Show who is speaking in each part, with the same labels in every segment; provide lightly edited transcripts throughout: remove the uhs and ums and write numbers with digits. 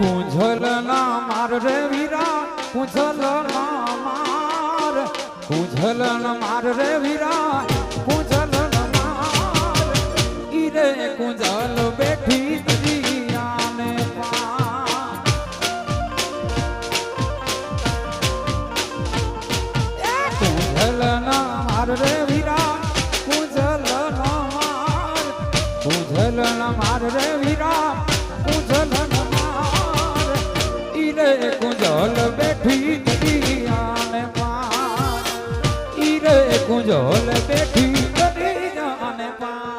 Speaker 1: કુંજલ ના માર રે વીરા કુંજલ ના માર કુંજલ ના માર રે વીરા કુંજલ ના માર ઈરે કુંજલ બેઠી દરિયાને પાર કુંજલ ના માર રે વીરા કુંજલ ના માર કુંજલ ના માર રે વીરા કુંજલ કુંજલ બેઠી દરિયાને પાર ઈરે કુંજલ બેઠી દરિયાને પાર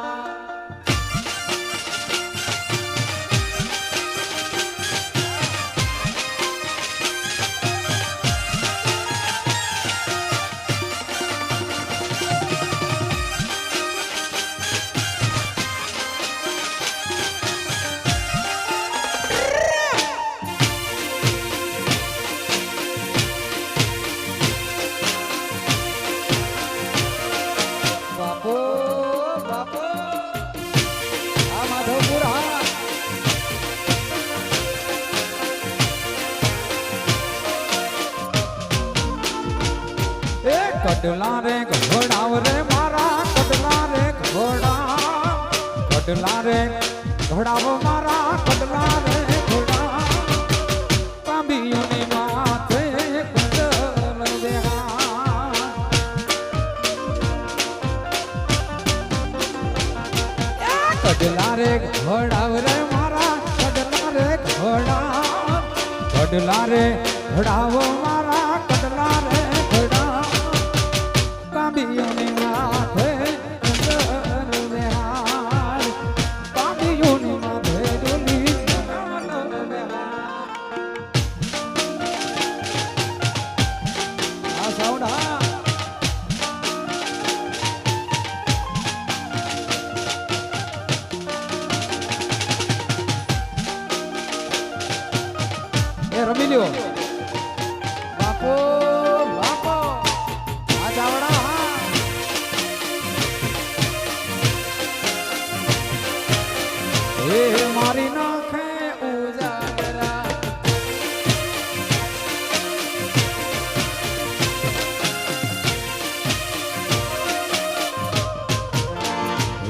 Speaker 1: કડલા રે ઘોડાવ રે મારા કડલા રે ઘોડા કડલા રે ઘોડાવ મારા કડલા રે ઘોડા તાંબીઓની માથે કુંજલ દેહા કડલા રે ઘોડાવ રે મારા કડલા રે ઘોડા કડલા રે ઘોડાવ મારા કડલા રે તાંબીઓની માથે કુંજલ દેહાર તાંબીઓની માથે ડોલી આ સાઉન્ડ એ રમી લ્યો બાપો બાપો આ જાવડા એ મારી નાખે ઉજાગરા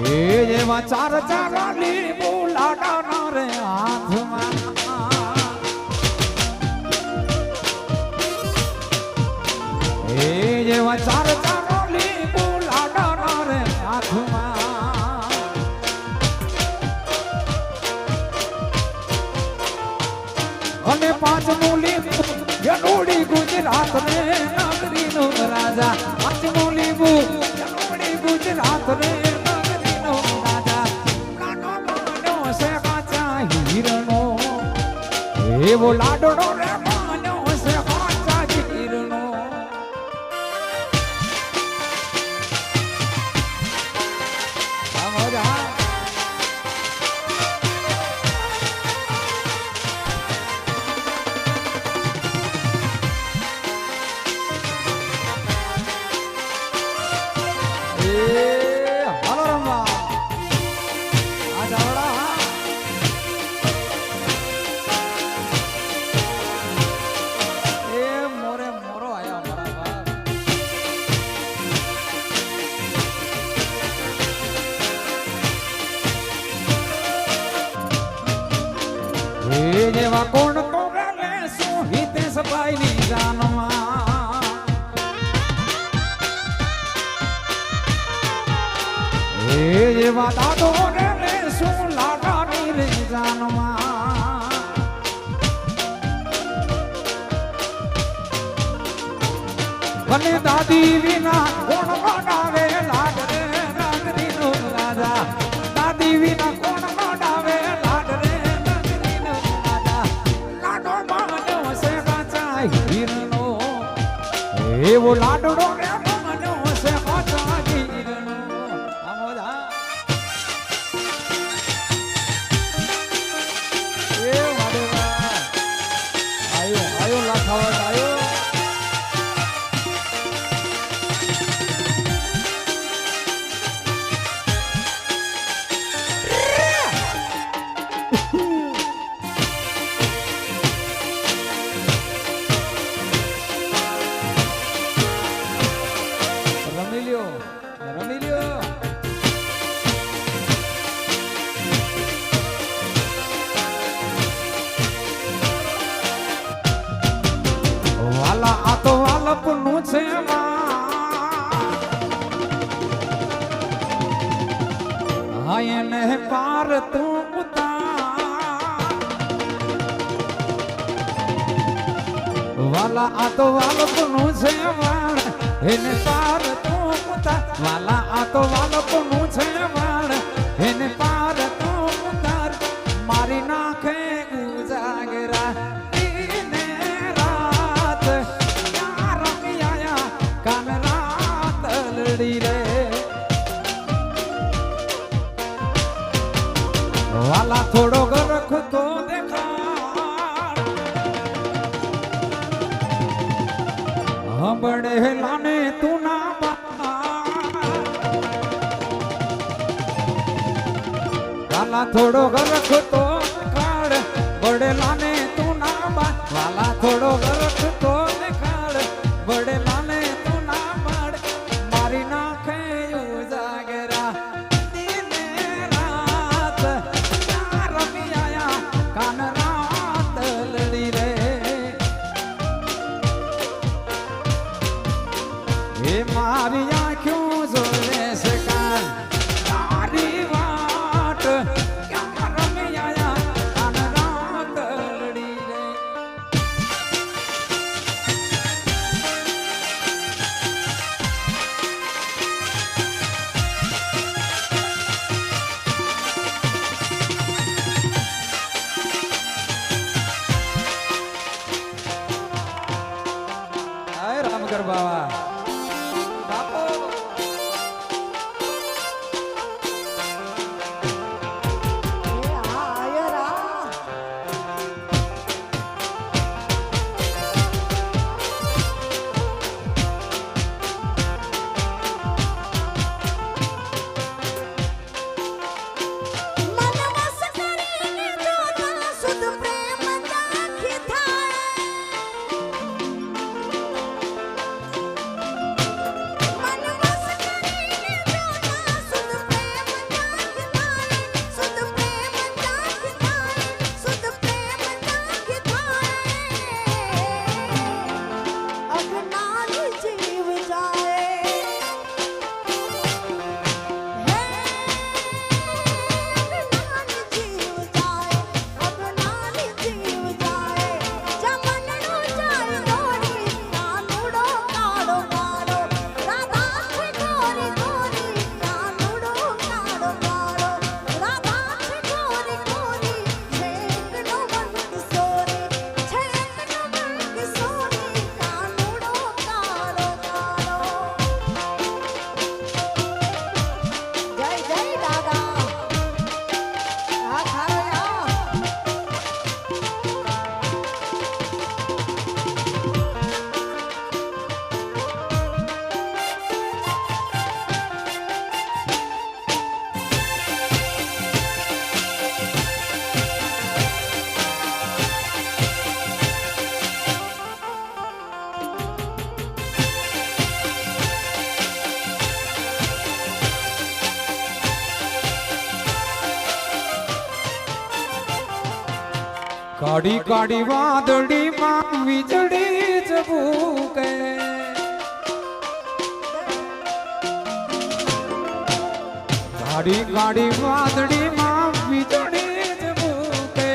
Speaker 1: એ જેવા ચાર ચાર લીંબુ લાડાના રે હાથમાં એ જેવા ચાર ચાર લીંબુ લાડાના રે હાથમાં અને પાંચમું લીંબુ યનોડી ગુજરાત રે નગરીનો રાજા પાંચમું લીંબુ યનોડી ગુજરાત રે નગરીનો રાજા નાનો નાનો સે કાચા હીરનો એવો લાડડો રે માનો સે કાચા હીરનો જેવા કોણ કરે લે શું હિતે સપાઈ ની જાનમાં એ જેવા દાદો રે લે શું લાડાની રે જાનમાં અને દાદી વિના કોણ બનાવે લાડ રે નાગરીનો રાજા દાદી વિના કોણ બનાવે લાડ રે હીરનો એવો લાડડો રે માનો સે કાચા હીરનો આમોદા એ વાડેવા આયો આયો લાખાવત આયો એને પાર તું ઉતાર વાલા આ તો વાલકનું છે વાળ એને પાર તું ઉતાર વાલા આ તો વાલકનું છે વાળ એને પાર તું ઉતાર મારી નાખે ઉજાગરા દિને રાત યાર રમ્યા કાન રાત લડી રે વાલા થોડો ગરખ તો દેખાડ હંબડે લાને તું ના વાલા થોડો ગરખ તો દેખાડ બડે લાને તું ના વાલા થોડો ગરખ તો દેખાડ બડે લાને તું ના પાડ મારી નાખે ઉજાગરા કાન રાત લડી રે એ મારી આંખો જોવે છે કાન તારી વાટ ક્યાં રમ્યા કાન રાત લડી રે રામગર બાવા બાપો કાળી કાળી વાદળી માં વીજળી જબૂકે કાળી કાળી વાદળી માં વીજળી જબૂકે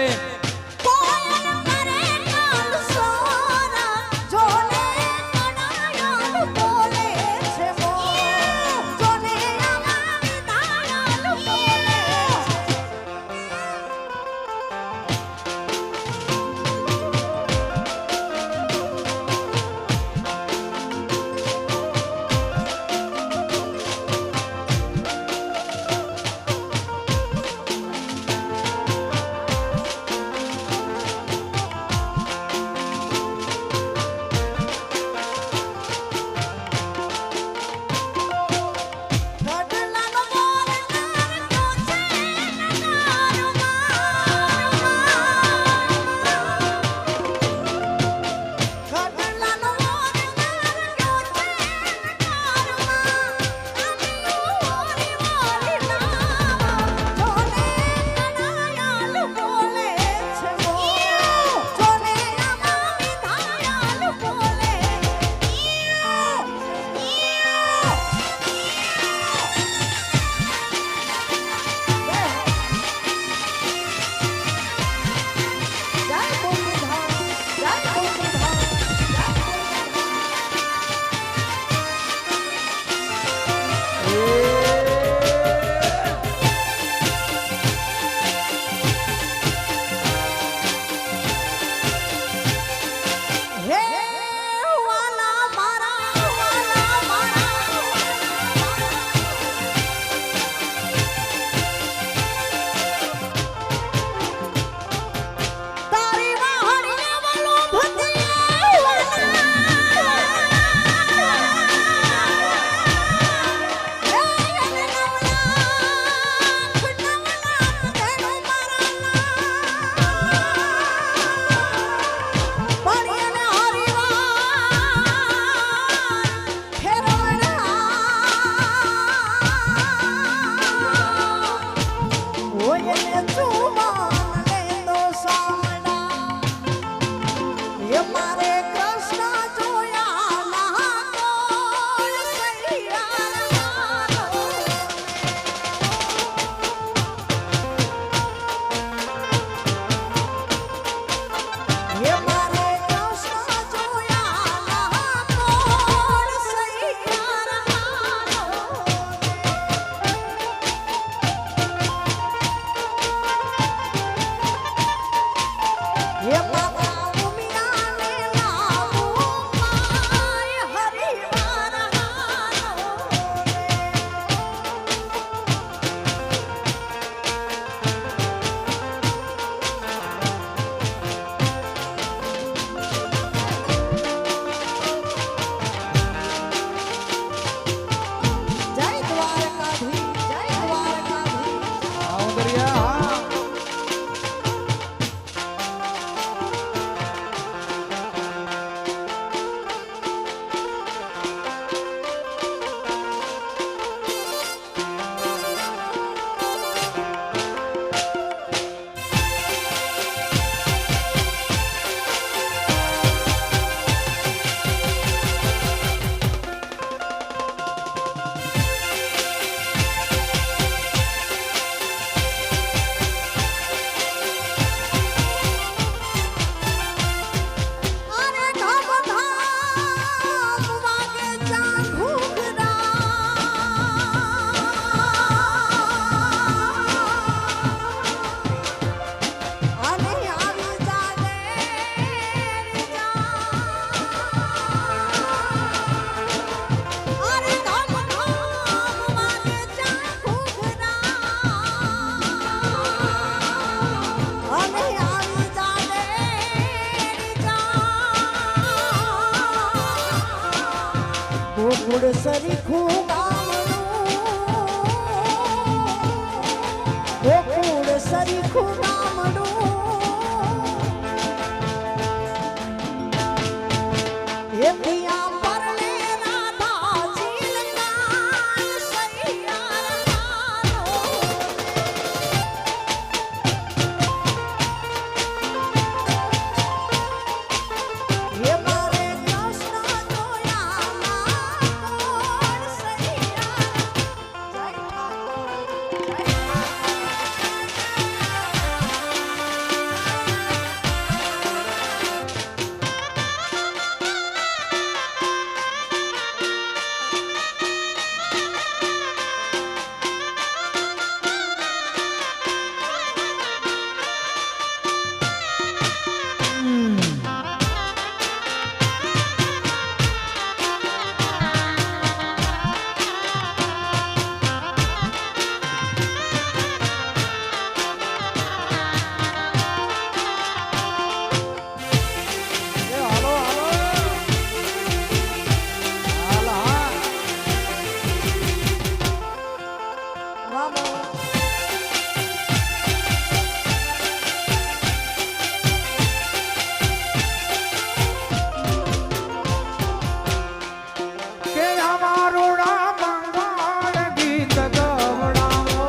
Speaker 2: સરીખું ગામડું ગોકુળ સરીખું ગામડું એ પિયા પરલે રાધા ચીલકાન સૈયાર મારો એ મારે કૃષ્ણ જોયામાં કોણ સૈયાર જય
Speaker 1: કે અમારું મંગળ ગીત ગવડાવો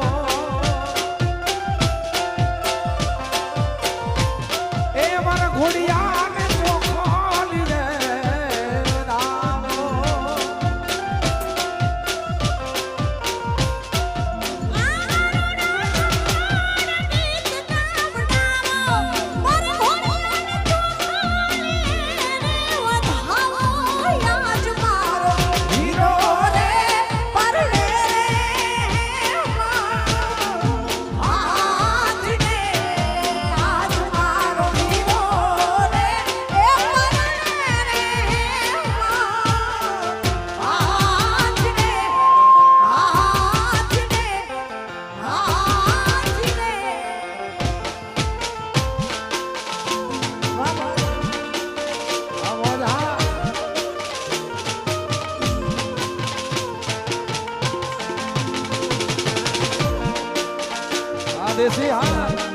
Speaker 1: એ મન ઘોડિયાને ચોખાલી રે રાવો હીરો રે પરલે દેશી હા